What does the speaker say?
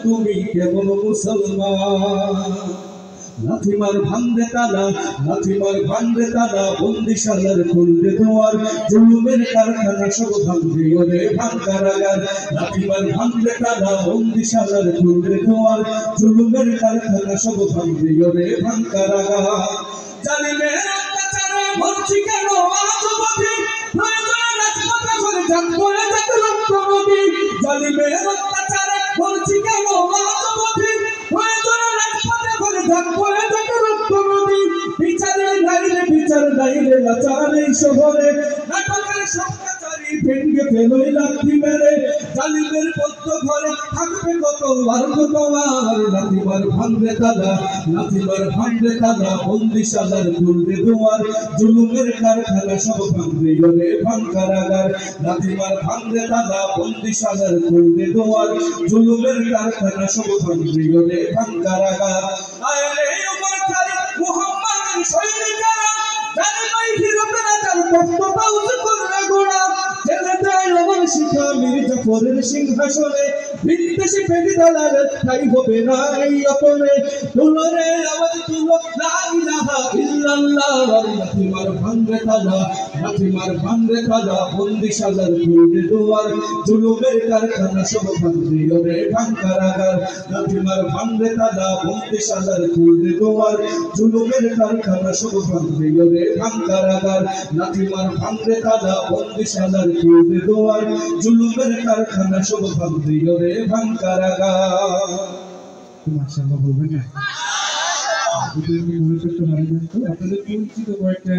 তুমি কেমন মুসলমান লাথিমার ভাঙবে তালা লাথিমার ভাঙবে তালা বন্দিশালার খুলবে দুয়ার জুলুমের কারখানা সব ভাঙবে ওরে ভাঙকারাগার লাথিমার ভাঙবে তালা বন্দিশালার খুলবে দুয়ার জুলুমের কারখানা সব ভাঙবে ওরে ভাঙকারাগার জালিমের অত্যাচারে ভরছি কেন আজ অবধি প্রয়োজনে রাজপথে করে যাক করে যাক রক্ত নদী জালিমের অত্যাচারে ভরছি কেন আজ অবধি প্রয়োজনে রাজপথে করে যাক করে যাক রক্ত নদী বিচার নাইলে লাচার এই শহরে নাটকের সংখ্যাচারী ভেঙ্গে ফেলোই লাথি মেরে জালিমের পদ্ম ঘরে থাকবে কত আর কত আর লাথিমার ভাঙবে তালা লাথিমার ভাঙবে তালা বন্দিশালার খুলবে দুয়ার জুলুমের কারখানা সব ভাঙবে ওরে ভাঙকারাগার লাথিমার ভাঙবে তালা বন্দিশালার খুলবে দুয়ার জুলুমের কারখানা সব ভাঙবে ওরে ভাঙকারাগার আরে ওমর খালি মুহাম্মাদের সৈনিকেরা জালিমাই হিরোরা তার কষ্টটা উঁচু করে গোড়া জেলে দেয় আমার শিখা মির্জাফরের সিংহাসনে বিদ্বেষী পেটি দালালের ঠাই হবে না এই অপরে তুলরে আওয়াজ তুলো লা ইলাহা ইল্লাল্লাহ লাথিমার ভাঙবে তালা লাথিমার ভাঙবে তালা বন্দিশালার খুলবে দুয়ার জুলুমের কারখানা সব ভাঙবে ওরে ভাঙকারাগার লাথিমার ভাঙবে তালা বন্দিশালার খুলবে দুয়ার জুলুমের কারখানা সব ভাঙবে ওরে ভাঙকারাগার লাথিমার ভাঙবে তালা বন্দিশালার খুলবে দুয়ার জুলুমের কারখানা সব ভাঙবে ওরে ভাঙকারাগার মাশাআল্লাহ বলবেন না আপনাদের পরিচিত কয়েকটা